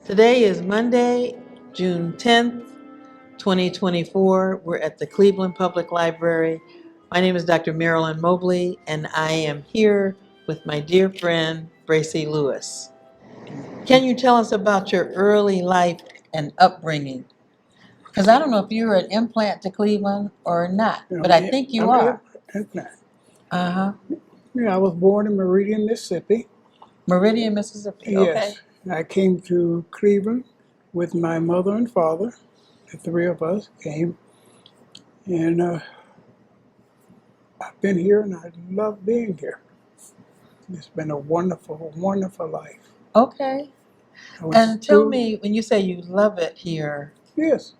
Today is Monday, June 10th, 2024. We're at the Cleveland Public Library. My name is Dr. Marilyn Mobley, and I am here with my dear friend, Bracy Lewis. Can you tell us about your early life and upbringing? Because I don't know if you're an implant to Cleveland or not, but I think you are. Implant. Uh-huh. Yeah, I was born in Meridian, Mississippi. Meridian, Mississippi. Okay. Yes. I came to Cleveland with my mother and father. The three of us came. And I've been here and I love being here. It's been a wonderful, wonderful life. Okay. I went And to tell school. me, when you say you love it here, Yes.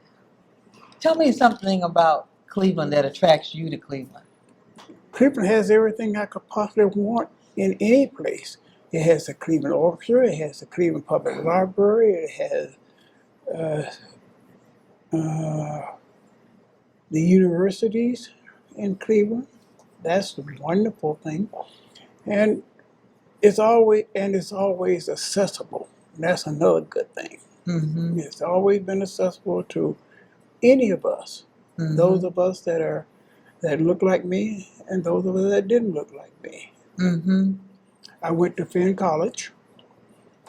tell me something about Cleveland that attracts you to Cleveland. Cleveland has everything I could possibly want in any place. It has the Cleveland Orchestra. It has the Cleveland Public Library. It has the universities in Cleveland. That's the wonderful thing. And it's always accessible. And that's another good thing. Mm-hmm. It's always been accessible to any of us. Mm-hmm. Those of us that look like me and those of us that didn't look like me. Mm-hmm. I went to Fenn College.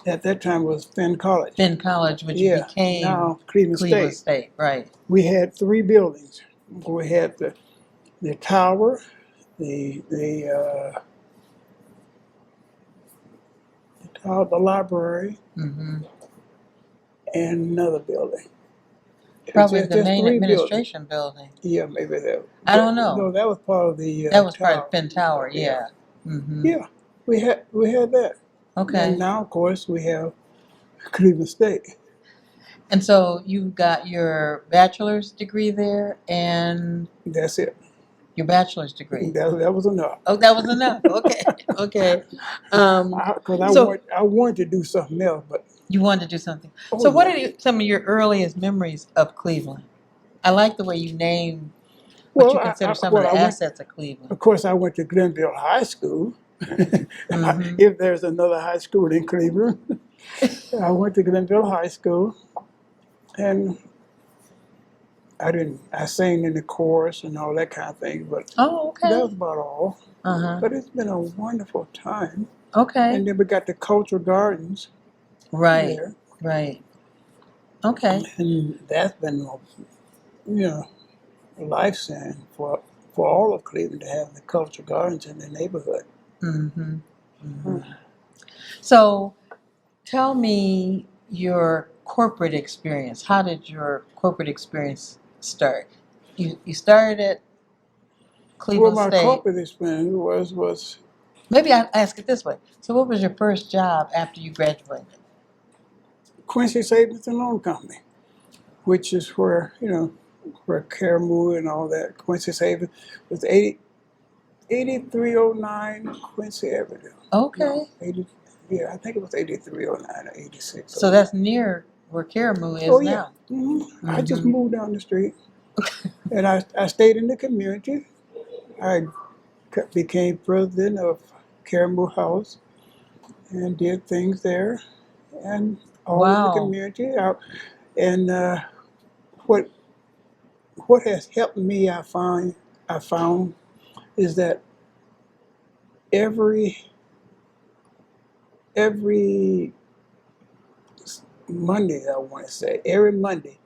At that time it was Fenn College. Fenn College, which became now Cleveland State, right. We had three buildings. We had the tower, the tower, the library, Mm-hmm. and another building. Probably Just the main three administration building. Yeah, maybe that. I don't know. No, that was part of the That was part tower. of Fenn Tower, yeah. Mm-hmm. Yeah, we had that. Okay. And now, of course, we have Cleveland State. And so you got your bachelor's degree there and That's it. your bachelor's degree. That was enough. Oh, that was enough. Okay. Okay. Because I wanted to do something else, but you wanted to do something. So what are some of your earliest memories of Cleveland? I like the way you name what you consider some of the assets of Cleveland. Of course, I went to Glenville High School. Mm-hmm. If there's another high school in Cleveland. I went to Glenville High School, and I sang in the chorus and all that kind of thing, but Oh, okay. that was about all. Uh-huh. But it's been a wonderful time. Okay. And then we got the cultural gardens Right. there. Right. Okay. And that's been, a lifesaving for all of Cleveland to have the cultural gardens in the neighborhood. Mm-hmm. Mm-hmm. So tell me your corporate experience. How did your corporate experience start? You started at Cleveland Well, my State. corporate experience was Maybe I ask it this way. So what was your first job after you graduated? Quincy Savings and Loan Company, which is where Caramoo and all that. Quincy Savings was 8309 Quincy Avenue. Okay. No, I think it was 8309 or 86. So that's near where Caramoo is now. Mm-hmm. I just moved down the street. And I stayed in the community. I became president of Caramoo House and did things there and all in the community. And what has helped me, I found, is that every Monday, every Monday,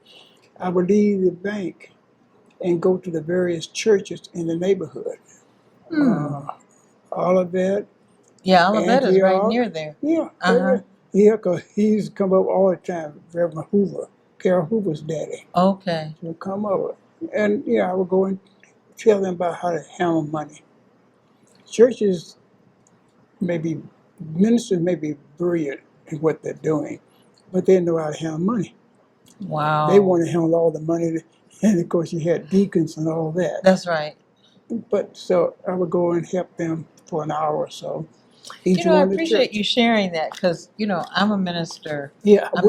I would leave the bank and go to the various churches in the neighborhood. Olivet. Yeah, Olivet is right near there. Yeah. Uh-huh. Yeah, because he used to come up all the time, Reverend Hoover, Carol Hoover's daddy. Okay. He would come over. And, I would go and tell them about how to handle money. Churches ministers may be brilliant in what they're doing, but they know how to handle money. Wow. They want to handle all the money, and of course you had deacons and all that. That's right. But so I would go and help them for an hour or so. I appreciate you sharing that because, I'm a minister. Yeah, I'm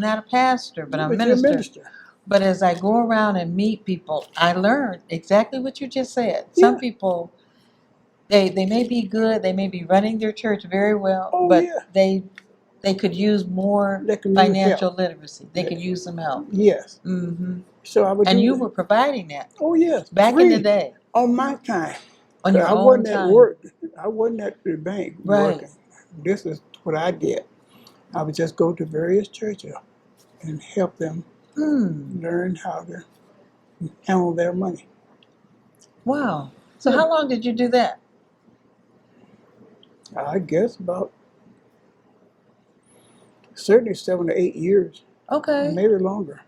not a pastor, but I'm a minister. But as I go around and meet people, I learn exactly what you just said. Yeah. Some people, they may be good, they may be running their church very well, but they they could use more They can use financial help. literacy. They could use some help. Yes. Hmm. So I would And do you that. were providing that Oh yes, back in the free day on my time. on 'Cause your I own wasn't at time. work. I wasn't at the bank Right. working. This is what I did. I would just go to various churches and help them Hmm. learn how to handle their money. Wow. So Yeah. how long did you do that? I guess about certainly 7 to 8 years, Okay. maybe longer.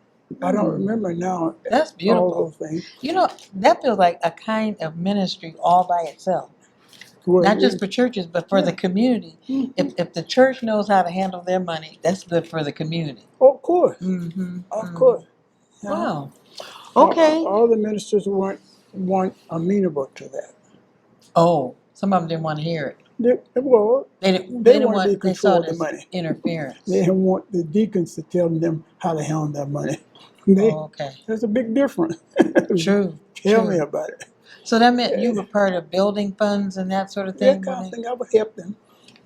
I don't Hmm. remember now That's all beautiful. those things. You know, that feels like a kind of ministry all by itself. Well, Not just for churches, but for the yeah. community. Mhm. If the church knows how to handle their money, that's good for the community. Of course, Mm-hmm. of Mm-hmm. course. Wow. All, Okay. all the ministers weren't amenable to that. Oh, some of them didn't want to hear it. Well, They didn't. they They didn't want to be want. in They saw control it of the as money. They interference. didn't want the deacons to tell them how to handle their money. Oh, okay. There's a big difference. True. Tell me True. about it. So that meant you were part of building funds and that sort of That thing. kind of thing, I would help them.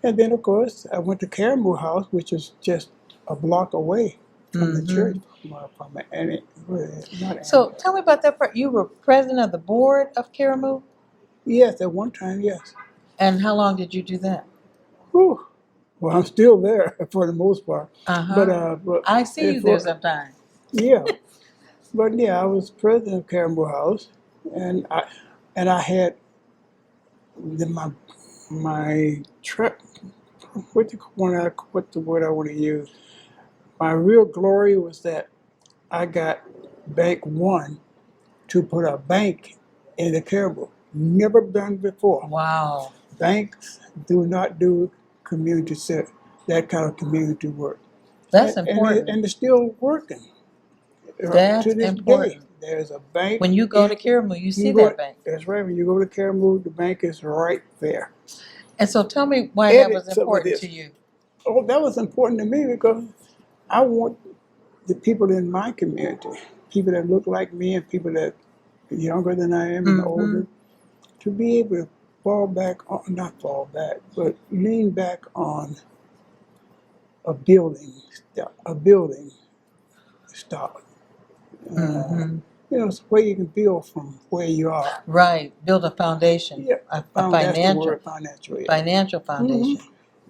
And then, of course, I went to Caribou House, which is just a block away from the church. From not So tell me about that part. You were president of the board of Karamu, Yes, at one time, yes. and how long did you do that? Whew. Well, I'm still there for the most part. But I see you there sometimes. yeah, but yeah, I was president of Caribou House, and I had my truck. What the word I want to use? My real glory was that I got Bank One to put a bank in the Caribou. Never done before. Wow, Banks do not do that kind of community work. that's And important. they're still working to That's this day. important. There's a bank. When you go to Karamu, you see You go, that bank. that's right. When you go to Caribou, the bank is right there. And so tell me why that was Edit some of important this. to you. Oh, that was important to me because I want the people in my community, people that look like me and people that are younger than I am and older, to be able to not fall back, but lean back on a building stock. It's where you can build from where you are. Right, build a foundation, Yeah, a that's the financial word, financial. Yeah. financial foundation.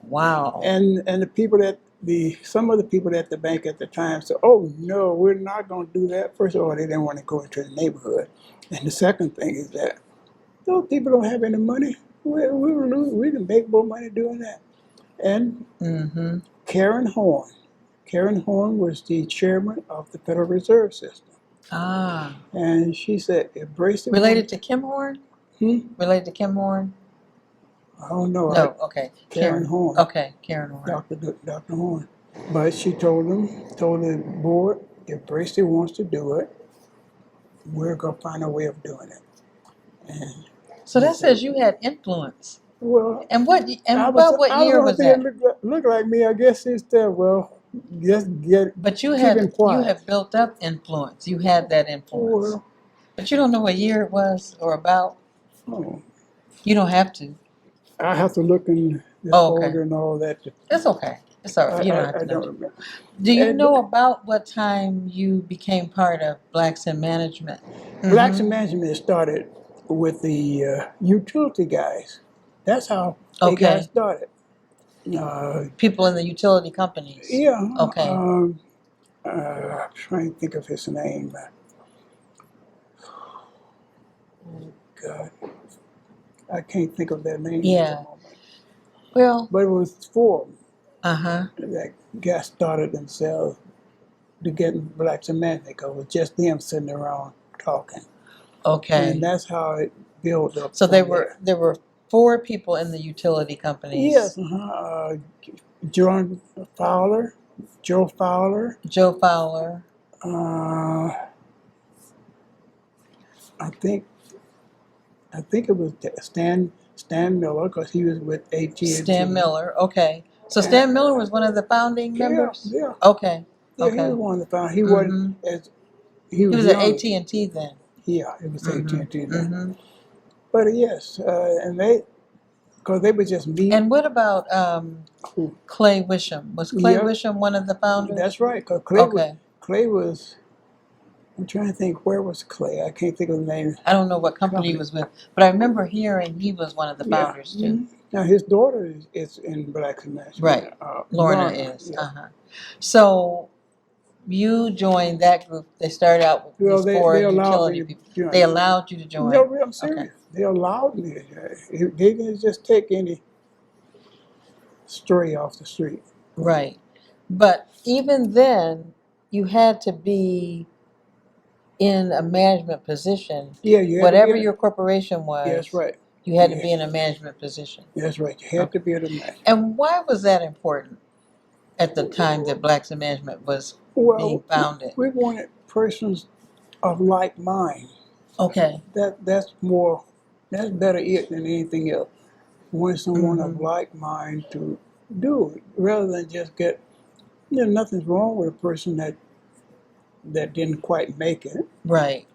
Wow. And the people some of the people at the bank at the time said, "Oh no, we're not going to do that." First of all, they didn't want to go into the neighborhood, and the second thing is that those people don't have any money. We can make more money doing that. And Karen Horn was the chairman of the Federal Reserve System. Ah. And she said, if Bracy Related to Kim Horn? Related to Kim Horn? I don't know. No, okay. Karen Horn. Okay, Karen Horn. Dr. Horn. But she told the board, if Bracy wants to do it, we're going to find a way of doing it. And So that says you had influence. well, And what year was the that? look like me, I guess it's that, well, just But keep him quiet. you had built up influence. You had that influence. Well, But you don't know what year it was or about? oh, You don't have to. I have to look in the folder and all that. It's okay. It's all right. You don't have to I know. don't remember. Do you know about what time you became part of Blacks in Management? Blacks in Management started with the utility guys. That's how they got started. People in the utility companies. Yeah. Okay. I'm trying to think of his name. Oh, God. I can't think of their name. Yeah. Well. But it was four that got started themselves to get Blacks in Management because it was just them sitting around talking. Okay. And that's how it built up. So there were 4 people in the utility companies. Yes. Joe Fowler. I think it was Stan Miller because he was with AT&T. Stan Miller. Okay. So Stan Miller was one of the founding members. Yeah. Okay. Yeah, he was one of the founders. He wasn't as he was at young. AT&T then. Yeah, it was AT&T then. But yes, and because they would just meet. And what about Who- Clay Wisham? Was Clay Yeah, Wisham one of the founders? that's right. Because Okay. Clay was. I'm trying to think, where was Clay? I can't think of the name. I don't know what company he was with, but I remember hearing he was one of the Yeah. founders too. Mhm. Now his daughter is in Black Management. Right. Lorna is. Yeah. So you joined that group. They started out with Well, these four they allowed me utility to people. join. They allowed you to join. No, I'm Okay. serious. They allowed me to join. They didn't just take any stray off the street. Right. But even then, you had to be in a management position. Yeah, you had Whatever to be your corporation was, That's right. you had to Yeah. be in a management position. That's right. You had to be able to manage. And why was that important at the time that Blacks in Management was being Well, founded? we wanted persons of like mind. Okay. That's better it than anything else. We want someone of like mind to do it rather than just get. Nothing's wrong with a person that didn't quite make it Right.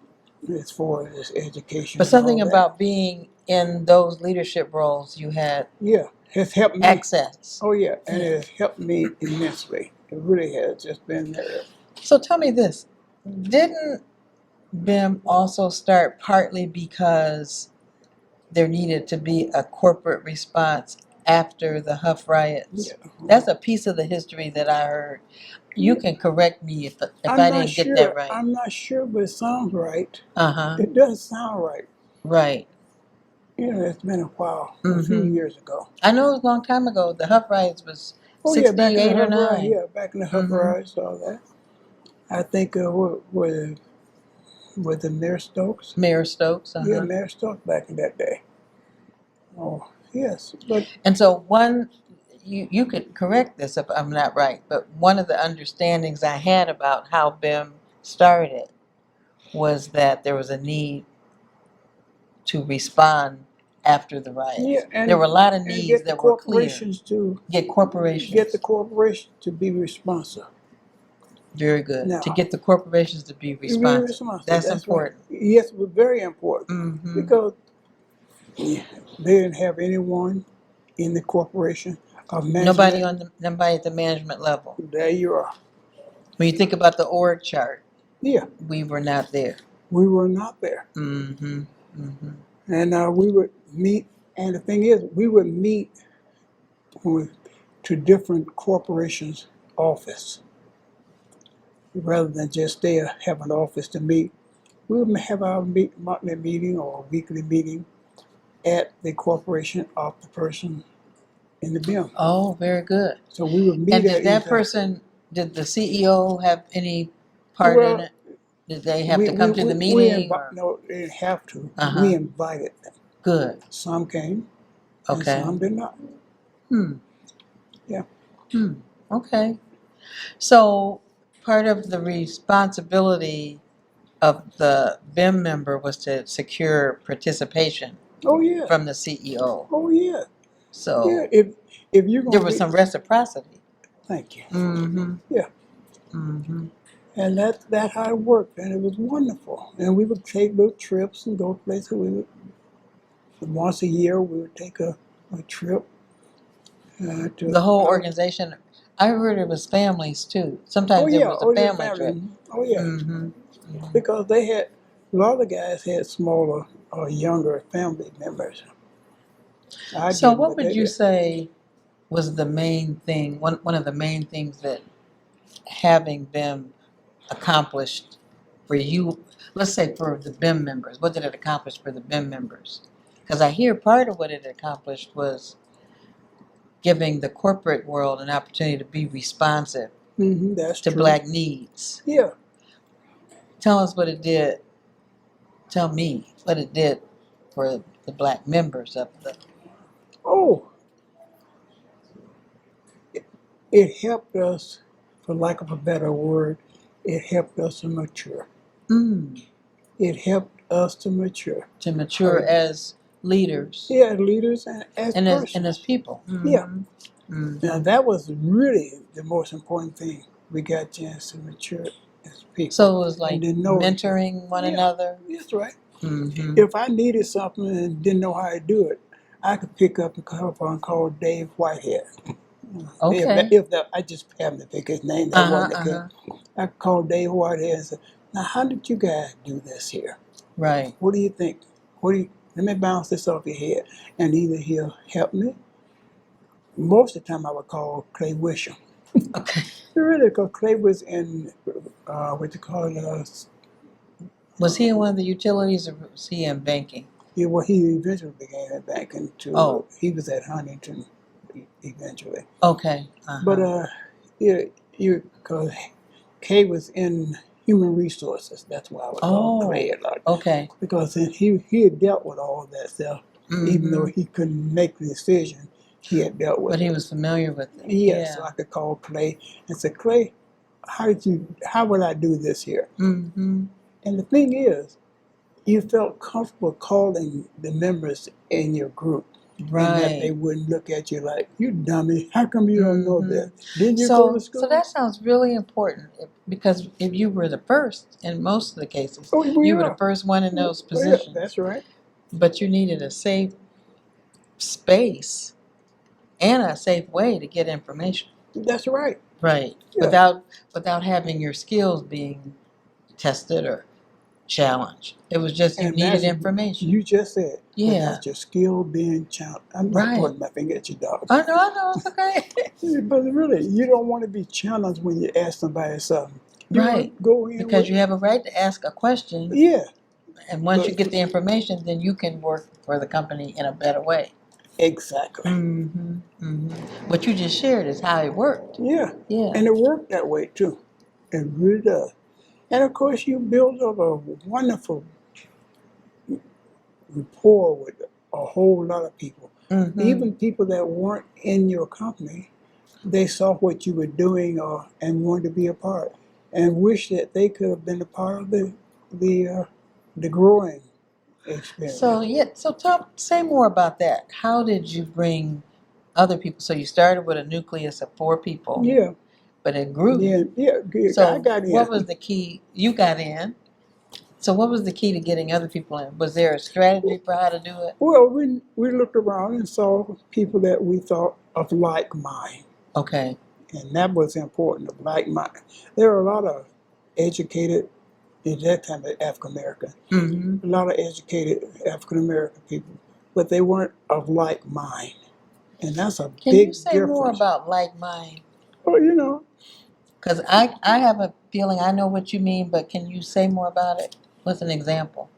as far as education. But and something all that. about being in those leadership roles, you had has helped me. access. Oh yeah, and it has helped me immensely. It really has just been there. So tell me this, didn't BIM also start partly because there needed to be a corporate response after the Huff riots? Yeah. That's a piece of the history that I heard. You can correct me if I didn't get that right. I'm not sure, but it sounds right. Uh-huh. It does sound right. Right. It's been a while, a few years ago. I know it was a long time ago. The Huff riots was Oh yeah, back in the 68 or Huff Rides. 9. Yeah, back in the Huff Rides, all that. I think with the Mayor Stokes. Mayor Stokes. Yeah, Mayor Stokes back in that day. Oh yes, but And so you could correct this if I'm not right, but one of the understandings I had about how BIM started was that there was a need to respond after the riots. yeah, and There were a lot of and needs get the that were clear. corporations to Get corporations. get the corporation to be responsive. Very good. Now, To get the corporations to be to be responsive. responsive. That's Right. important. Yes, it was very important Mm-hmm. because they didn't have anyone in the corporation of management. Nobody at the management level. There you are. When you think about the org chart, Yeah, we were not there. we were not there. Mm-hmm. Mm-hmm. And we would meet, and the thing is, we would meet to different corporations' office rather than just have an office to meet. We would have our monthly meeting or weekly meeting at the corporation of the person in the BIM. Oh, very good. So we would meet And at did that either- person, did the CEO have any part in it? Did they have to come to the meeting? No, they didn't have to. Uh-huh. We invited them. Good. Some came, Okay. and some did not. Yeah. Okay. So part of the responsibility of the BIM member was to secure participation Oh yeah. from the CEO. Oh yeah. So Yeah. If you're gonna there was some reciprocity. Thank you. Mm-hmm. Yeah. Mm-hmm. And that's how it worked, and it was wonderful. And we would take little trips and go places. Once a year, we would take a trip. To The whole organization. I heard it was families too. Sometimes there was a family trip. Oh yeah. Mm-hmm. Because a lot of the guys had smaller or younger family members. So what would you say was the main thing, one of the main things that having BIM accomplished for you, let's say for the BIM members, what did it accomplish for the BIM members? Because I hear part of what it accomplished was giving the corporate world an opportunity to be responsive That's to true. Black needs. Yeah. Tell us what it did. Tell me what it did for the Black members of the. Oh. It helped us, for lack of a better word, it helped us to mature. It helped us to mature. To mature as leaders. Yeah, leaders and as people. Yeah. Now that was really the most important thing. We got a chance to mature as people. So it was like and to know mentoring one another. That's right. Mm-hmm. If I needed something and didn't know how to do it, I could pick up and call Dave Whitehead. Okay. If that, I just happened to pick his name. That Uh-huh, wasn't the case. uh-huh. I could call Dave Whitehead and say, "Now, how did you guys do this here? Right. What do you think? Let me bounce this off your head." And either he'll help me. Most of the time, I would call Clay Wisham. Okay. Really, because Clay was in what you call Was he in one of the utilities or was he in banking? yeah, well, he eventually began at banking Oh, too. He was at Huntington eventually. okay. But Uh-huh. yeah, because Kay was in human resources. That's why I would call Clay Oh, a lot okay. because he had dealt with all that stuff. Even though Mm-hmm. he couldn't make the decision, he had dealt with But he it. was familiar with it. Yeah, so Yeah. I could call Clay and say, Clay, how would I do this here? Mm-hmm. And the thing is, you felt comfortable calling the members in your group and that they Right. wouldn't look at you like, you dummy, how come you don't know Mm-hmm. this? Didn't you go to So school? that sounds really important because if you were the first in most of the cases, Oh, we you were the are. first one in those Oh, yeah, positions, that's right. but you needed a safe space and a safe way to get information. That's right. Right. Yeah. Without having your skills being tested or challenged. It was just you And needed that's, information. you just said, Yeah. without your skill being challenged. I'm not Right. pointing my finger at you, dog. I know, it's okay. But really, you don't want to be challenged when you ask somebody something. You want Right. to go in Because with, you have a right to ask a question, yeah, and once you but get the information, then you can work for the company in a better way. exactly. Mm-hmm. Mm-hmm. What you just shared is how it worked. Yeah. Yeah. And it worked that way too. It really does. And of course, you build up a wonderful rapport with a whole lot of people. Mm-hmm. Even people that weren't in your company, they saw what you were doing and wanted to be a part, and wish that they could have been a part of the growing experience. So say more about that. How did you bring other people? So you started with a nucleus of 4 people, Yeah, but it grew. I So got what in. was the key? You got in. So what was the key to getting other people in? Was there a strategy for how to do it? Well, we looked around and saw people that we thought of like mind. Okay. And that was important, of like mind. There are a lot of educated, at that time, African American, Mm-hmm. a lot of educated African American people, but they weren't of like mind. And that's a Can you big say more difference. about like mind? Well, you know, Because I have a feeling I know what you mean, but can you say more about it? What's an example?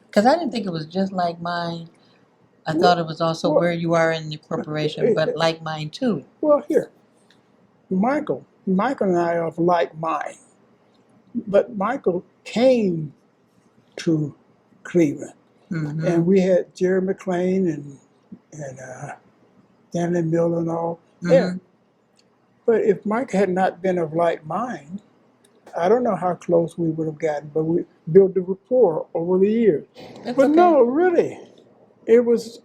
Because I didn't think it was just like mine. I thought it was also well, where you are in the corporation, but like mine too. well, here, Michael and I are of like mind, but Michael came to Cleveland, Mm-hmm. and we had Jerry McLean and Stanley Miller and all there. Mm-hmm. But if Mike had not been of like mind, I don't know how close we would have gotten, but we built the rapport over the years. It's But okay. no, really, it was,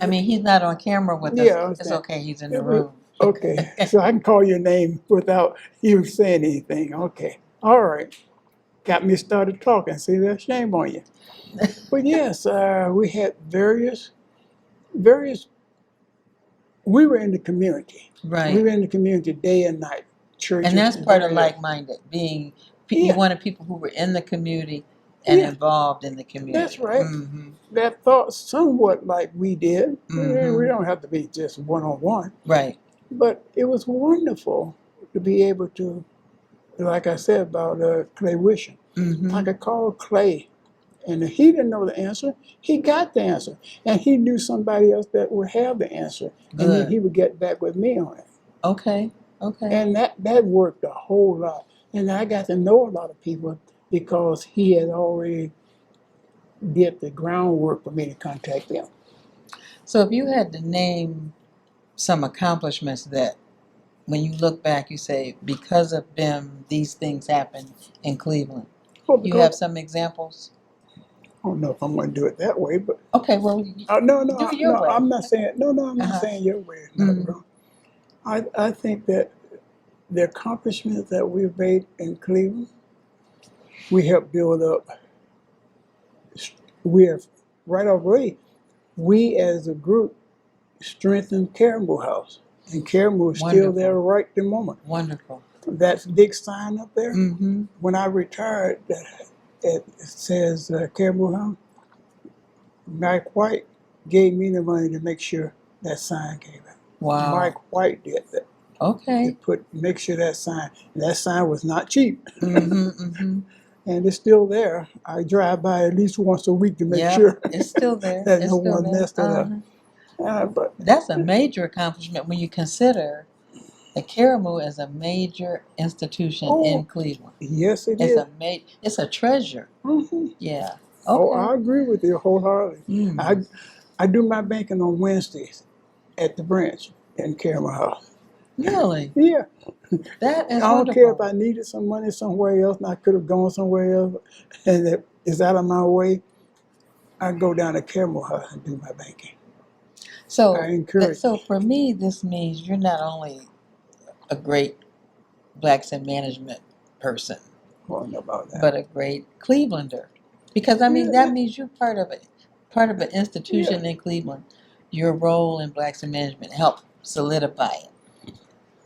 I mean, he's not on camera with yeah, us. I It's understand. okay. He's in the It was, room. okay, so I can call your name without you saying anything. Okay, all right. Got me started talking. See, that's shame on you. But yes, we had various. We were in the community. We Right. were in the community day and night, And churches that's and part of various. like-minded, being, you Yeah, wanted people who were in the community and yeah, involved in the that's community. right. Mm-hmm. That thought somewhat like we did. We Mm-hmm. don't have to be just one on one, Right. but it was wonderful to be able to, like I said about Clay Wishing. I Mm-hmm. could call Clay, and if he didn't know the answer, he got the answer, and he knew somebody else that would have the answer, and then Good. he would get back with me on it. Okay. Okay. And that worked a whole lot. And I got to know a lot of people because he had already did the groundwork for me to contact them. So if you had to name some accomplishments that when you look back, you say, because of them, these things happened in Cleveland. Well, You have because some examples? I don't know if I'm going to do it that way, but Okay, well, do it your no, way. I'm not saying I'm not Uh-huh. saying your way is not Mm, wrong. I think that the accomplishments that we've made in Cleveland, we helped build up. We have right away. we as a group strengthened Caribou House. And Caribou is still there Wonderful. right the moment. Wonderful. That big sign up there, Mm-hmm. when I retired, it says Caribou House. Mike White gave me the money to make sure that sign came out. Wow. Mike White did that. Okay. Make sure that sign was not cheap. Mm-hmm. Mm-hmm. And it's still there. I drive by at least once a week to make Yep. sure It's still there. that It's no still one there. messed it up. But That's a major accomplishment when you consider that Caribou is a major institution in oh, Cleveland. yes, it It's is. it's a treasure. Mm-hmm. Yeah. Oh, Okay. I agree with you wholeheartedly. Mm. I do my banking on Wednesdays at the branch in Caribou House. Really? Yeah. That I is don't care if wonderful. I needed some money somewhere else and I could have gone somewhere else and it is out of my way. I go down to Caribou House and do my banking. I So encourage so for me, this means you're not only a great Blacks in management person, you about that. but a great Clevelander. Because I mean that Yeah, means you're part of an yeah, institution in Cleveland. Your role in Blacks in management helped solidify it.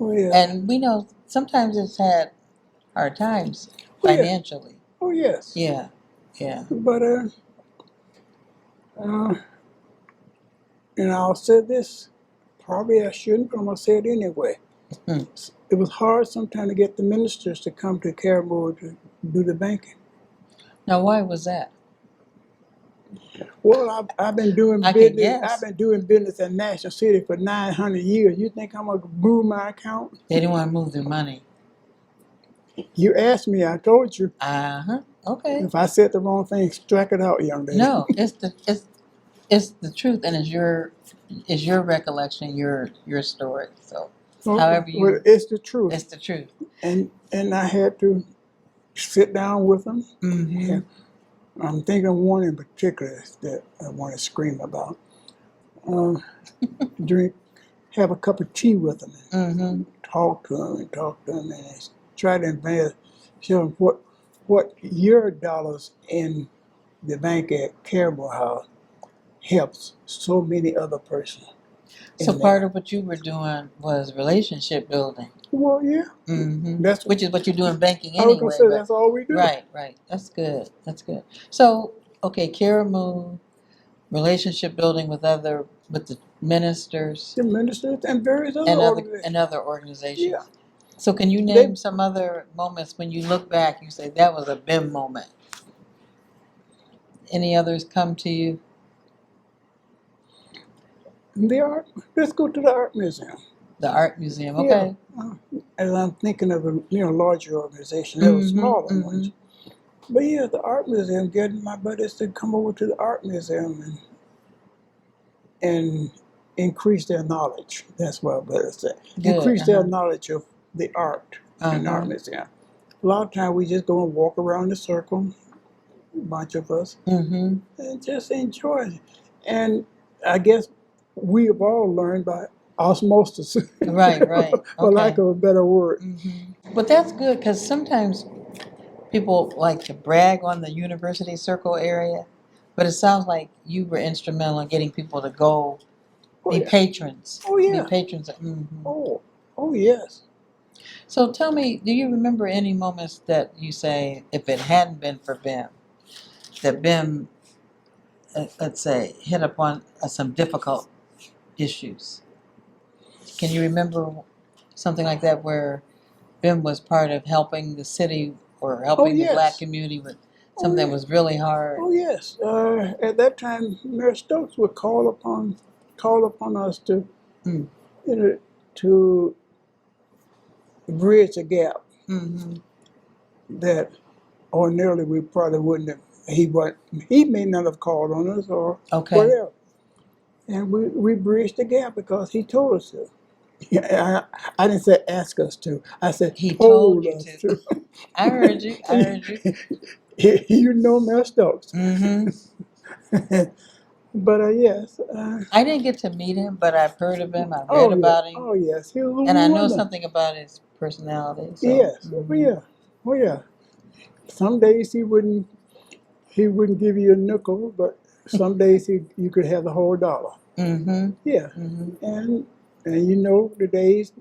oh yeah, And we know sometimes it's had hard times oh yeah, financially. oh yes. Yeah. Yeah. But uh, and I'll say this. Probably I shouldn't, but I'm gonna say it anyway. Hmm. It was hard sometimes to get the ministers to come to Caribou to do the banking. Now why was that? Well, I've been doing I could business. I've guess. been doing business in National City for 900 years. You think I'm gonna move my account? They didn't want to move their money. You asked me, I told you. Uh-huh. Okay. If I said the wrong thing, strike it out, young lady. No, it's the truth, and it's your recollection, your story. So however Well, you it's the truth, it's the truth. and I had to sit down with them. Mm-hmm. And I'm thinking of one in particular that I want to scream about. Drink, have a cup of tea with them, and Mm-hmm. talk to them, and try to invest, show them what your dollars in the bank at Caribou House helps so many other persons So in part there. of what you were doing was relationship building. Well, yeah, Mm-hmm. that's. Which is what you do in banking I was gonna anyway, say but that's all we do. right. That's good. That's good. So, okay, Karamu, relationship building with the ministers The ministers and various other organizations. and other organizations. Yeah, So can you they name some other moments when you look back, you say that was a BIM moment? Any others come to you? the art. Let's go to the art museum. The art museum, Yeah, okay. as I'm thinking of a larger organization, there were Mm-hmm. smaller Mm-hmm. ones. But yeah, the art museum, getting my buddies to come over to the art museum and increase their knowledge. That's what I better say. Good. Increase their knowledge of the art in the art Uh-huh. museum. A lot of times we just go and walk around the circle, a bunch of us, Mm-hmm. and just enjoy it. And I guess we have all learned by osmosis, Right. for lack Okay. of a better word. Mm-hmm. But that's good because sometimes people like to brag on the university circle area, but it sounds like you were instrumental in getting people to go Oh be yeah, patrons. oh Be yeah, patrons. Mm-hmm. oh yes. So tell me, do you remember any moments that you say, if it hadn't been for BIM, that BIM, let's say, hit upon some difficult issues? Can you remember something like that where BIM was part of helping the city or Oh helping the Black yes, community with oh something that yeah, was really hard? oh yes. At that time, Mayor Stokes would call upon us to, Mm. to bridge a gap Mm-hmm. that ordinarily we probably wouldn't have. He may not have called on us or Okay. whatever. And we bridged the gap because he told us to. Yeah, I didn't say ask us to. I said He told told you us to. to. I heard you. I heard you. You know Mayor Stokes. Mm-hmm. But yes. I didn't get to meet him, but I've heard of him. I've read about him. Oh yes. He was a And I know wonder. something about his personality. So, Yes. Oh yeah. Oh yeah. Some days he wouldn't give you a nickel, but some days you could have the whole dollar. Mm-hmm. Yeah, Mm-hmm. and you know the days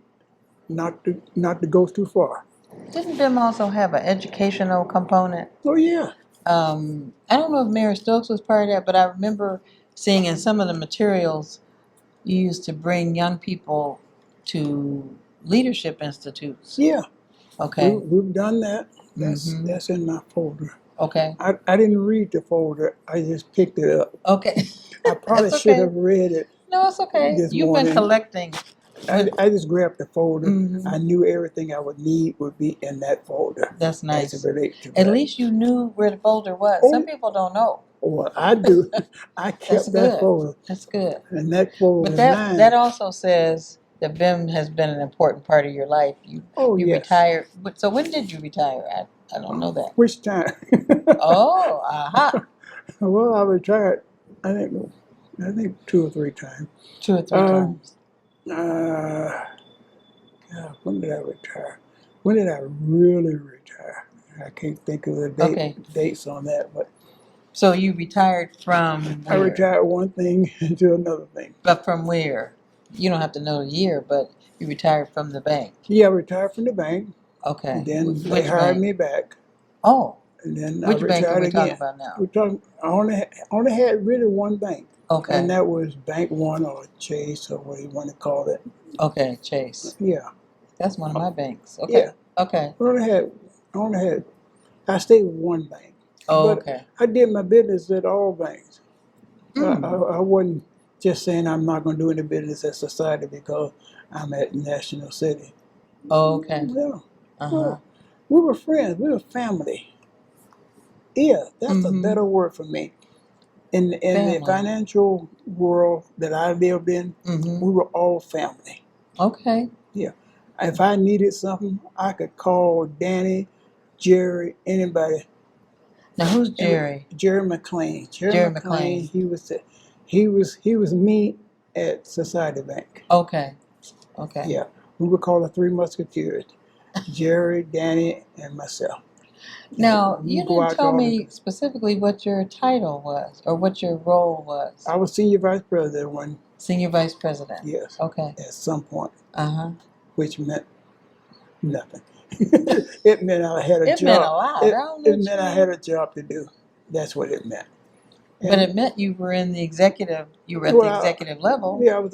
not to go too far. Didn't BIM also have an educational component? Oh yeah, I don't know if Mary Stokes was part of that, but I remember seeing in some of the materials you used to bring young people to leadership institutes. yeah. Okay. We've done that. Mm-hmm. That's in my folder. Okay. I didn't read the folder. I just picked it up. Okay. I probably That's should okay. have read it No, it's okay. this You've been morning. collecting. I just grabbed the folder. Mhm. I knew everything I would need would be in that folder That's as nice. it relates to At that. least you knew where the folder was. Oh, Some people don't know. well, I do. I That's kept that good. folder, That's good. and that folder But was that mine. also says that BIM has been an important part of your life. Oh You yes. retired. So when did you retire? I don't know that. Which time? Oh, aha. Well, I retired. I think 2 or 3 times. 2 or 3 Um, times. uh, when did I retire? When did I really retire? I can't think of the Okay. dates on that, but So you retired from I where? retired one thing to another thing. But from where? You don't have to know the year, but you retired from the bank. Yeah, I retired from the bank, Okay. and then they Which hired bank? me back, Oh, and then I which bank are retired we talking again. about now? We're talking. I only had really one bank, and Okay. that was Bank One or Chase or what you want to call it. Okay, Chase. Yeah, That's one of my banks. Okay. yeah. Okay. I only had. I stayed with one bank, Oh, but okay. I did my business at all banks. Mm. I wasn't just saying I'm not going to do any business at Society because I'm at National City. Oh, okay. Yeah. Uh-huh. Well, we were friends. We were family. Yeah, that's a Mm-hmm. better word for me. In the Family. financial world that I lived in, Mm-hmm. we were all family. Okay. Yeah. If I needed something, I could call Danny, Jerry, anybody. Now who's Jerry? Jerry McLean. Jerry McLean. He was me at Society Bank. Okay. Okay. Yeah. We were called the Three Musketeers. Jerry, Danny, and myself. Now, We you go didn't out tell to all me specifically what your title was or what your role was. I was senior vice president when, Senior Vice President. yes, Okay. at some point, Uh-huh. which meant nothing. It meant I had a It job. meant a lot. I don't know It what meant you I mean. had a job to do. That's what it meant. But And, it meant you were in the executive, you were at the well, executive level. yeah, I was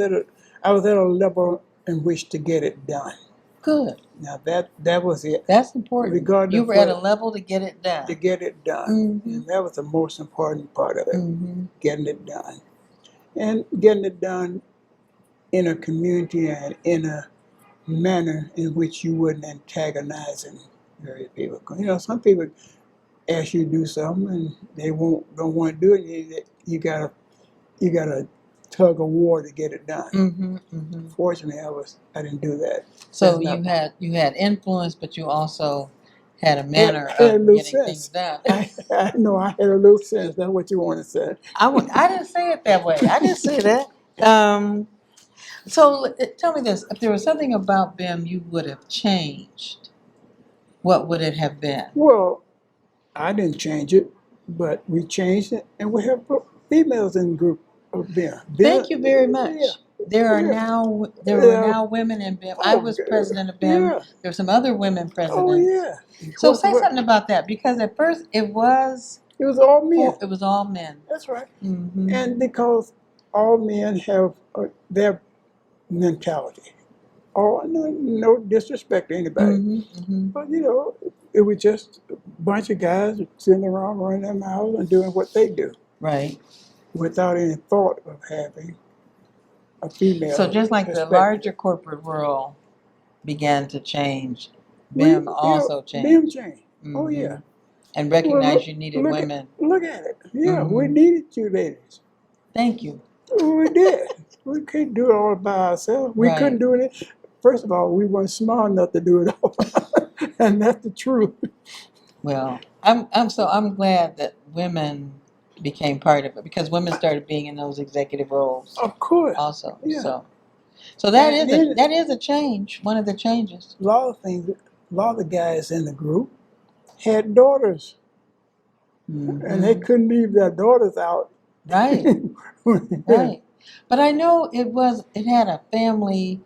at a level in which to get it done. Good. Now that was it. That's important. Regardless You were at a level to get it done. to get it done, Mm-hmm. and that was the most important part of it, Mm-hmm. getting it done, and getting it done in a community and in a manner in which you wouldn't antagonize and various people. You know, some people ask you to do something and they don't want to do it. You gotta tug of war to get it done. Mm-hmm. Mm-hmm. Fortunately, I didn't do that. So That's you had influence, but you also had a had, manner had a of little getting things sense. done. I know I had a little sense. That's what you want to say. I didn't say it that way. I didn't say that. So tell me this: if there was something about BIM you would have changed, what would it have been? Well, I didn't change it, but we changed it, and we have females in the group of BIM. Thank you very much. Yeah, There are yeah. now women in BIM. I was president of BIM. Yeah. There were some other women Oh presidents. yeah. So say something about that, because at first it was all men. all men. That's right. Mm-hmm. And because all men have their mentality. No disrespect to anybody, Mm-hmm. Mm-hmm. but it was just a bunch of guys sitting around running their mouths and doing what they do, Right. without any thought of having a female. So just like the perspective. larger corporate world began to change, We- BIM yeah, also BIM changed. changed. Mm-hmm. Oh yeah. And Well, recognized you needed look women. Look at it. Yeah, we Mhm. needed you ladies. Thank you. We did. We couldn't do it all by ourselves. We Right. couldn't do it. First of all, we weren't smart enough to do it all, and that's the truth. Well, I'm glad that women became part of it, because women started being in those executive roles Of course. also. Yeah. So that And is then- that is a change. One of the changes. A lot of the guys in the group had daughters, Mhm. and they couldn't leave their daughters out Right, right. But I know it had a family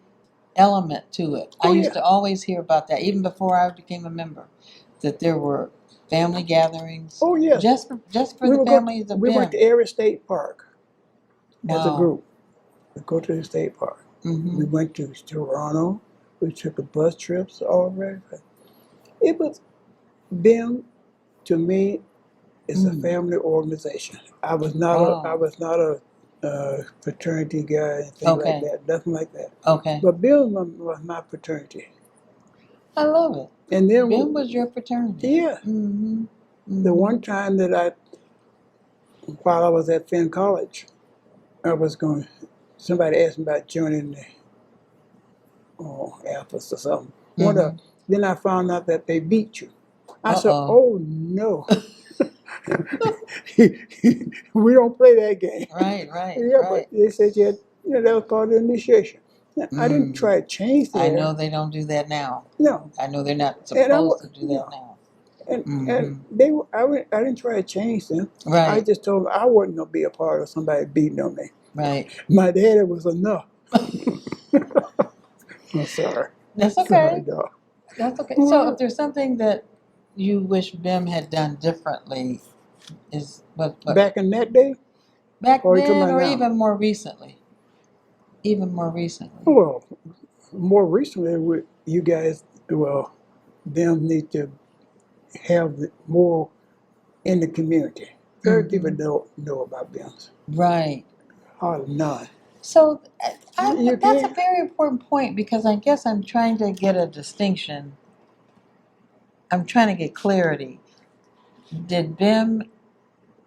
element to it. I Oh used yeah. to always hear about that, even before I became a member, that there were family gatherings Oh yes. just for the families of We went to them. every state park as a Wow. group. We go to the state park. We Mm-hmm. went to Toronto. We took a bus trips all over. It was them to me. It's a Mm. family organization. I was not Wow. a fraternity guy, anything like Okay. that. Nothing like that. Okay. But Bill was my fraternity. I love it. And Ben then, was your fraternity. yeah, Mm-hmm. the Mm-hmm. one time while I was at Finn College, I was going. Somebody asked me about joining the Alphas or something. Mm-hmm. Then I found out that they beat you. I said, Uh-oh. "Oh no, we don't play that game." Right, right, Yeah, but right. they said that was part of the initiation. I didn't Mm. try to change I there. know they don't do that now. No, I know they're not and supposed to do that no, now. and Mm-hmm. I didn't try to change them. I Right, just told them I wasn't gonna be a part of somebody beating on me. right. My daddy was enough. I'm sorry, That's sorry, okay. dog. That's okay. So if Well, there's something that you wish Bim had done differently, is what back in that day, back or you talking then about or now? even more recently? Even more recently. Well, more recently, you guys, well, them need to have more in the community. Very people Mm-hmm. don't know about BIMs. Right. Hardly none. So You that's a can't. very important point because I guess I'm trying to get a distinction. I'm trying to get clarity. Did BIM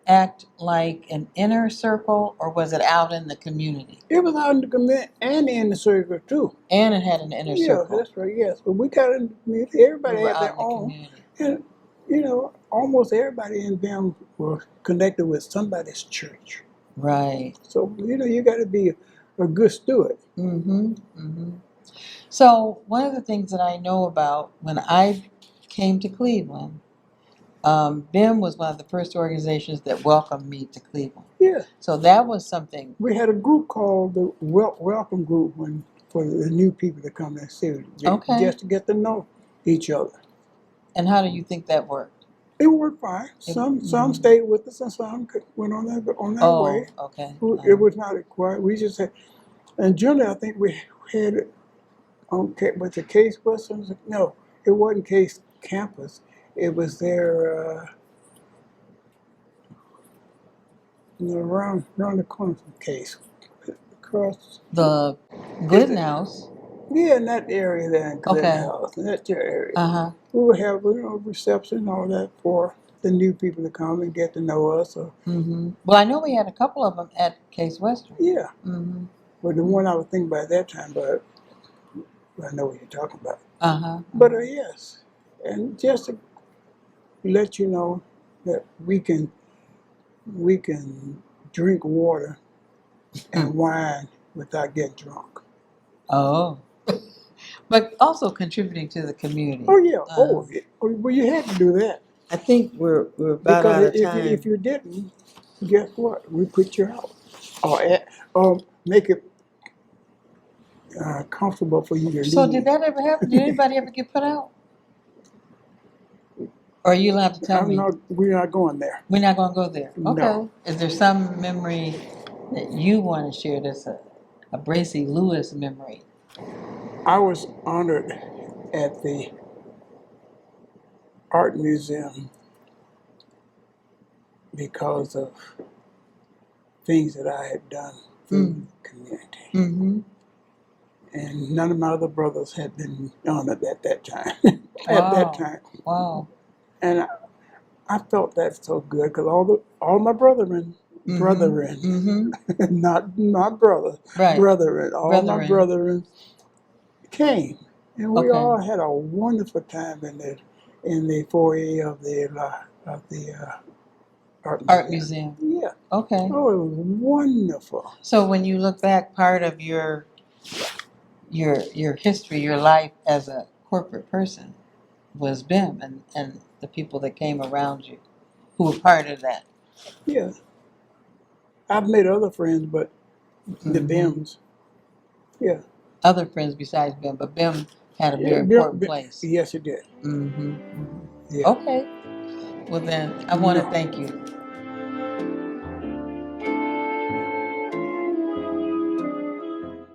act like an inner circle or was it out in the community? It was out in the community and in the circle too. And it had an inner Yeah, circle. that's right. Yes, but we got in the community. We Everybody were had out in their the own, community. and almost everybody in BIM was connected with somebody's church. Right. So you got to be a good steward. Mm-hmm. Mm-hmm. So one of the things that I know about when I came to Cleveland, BIM was one of the first organizations that welcomed me to Cleveland. Yeah. So that was something. We had a group called the Welcome Group for the new people to come and see, Okay. just to get to know each other. And how do you think that worked? It worked fine. Some Mhm. stayed with us and some went on their way. Oh, okay. It was not required. We just had, and generally I think we had it on with the Case Western. No, it wasn't Case campus. It was there around the corner from Case, across. The Is Glidden it? House. Yeah, in that area there in Clinton Okay. House, in that area. Uh-huh. We would have reception, all that for the new people to come and get to know us. Or, Mm-hmm. Well, I know we had a couple of them at Case Western. yeah, Mm-hmm. but the one I was thinking about at that time, but I know what you're talking about. Uh-huh. But yes, and just to let you know that we can drink water and wine without getting drunk. Oh. But also contributing to the community. Oh yeah, well you had to do that I think we're about because out of if time. you didn't, guess what? We put you out, or make it comfortable for you to So leave. did that ever happen? Did anybody ever get put out? Or are you allowed to tell me? We're not going there. We're not going to go there. Okay. No. Is there some memory that you want to share that's a Bracy Lewis memory? I was honored at the art museum because of things that I had done for the community. Mm-hmm. And none of my other brothers had been honored at that time. At that Wow. time. Wow. And I felt that so good because all my brethren, Mm-hmm. not brother, Right. brethren, all my Brethren. brethren came, and we Okay. all had a wonderful time in the foyer of the art Museum. Yeah. Okay. Oh, it was wonderful. So when you look back, part of your history, your life as a corporate person was BIM and the people that came around you who were part of that. Yeah. I've made other friends, but the Mhm. BIMs, yeah. Other friends besides BIM, but BIM had a Yeah, very important place. yes, it did. Hmm. Yeah. Okay. Well then, I want to No. thank you.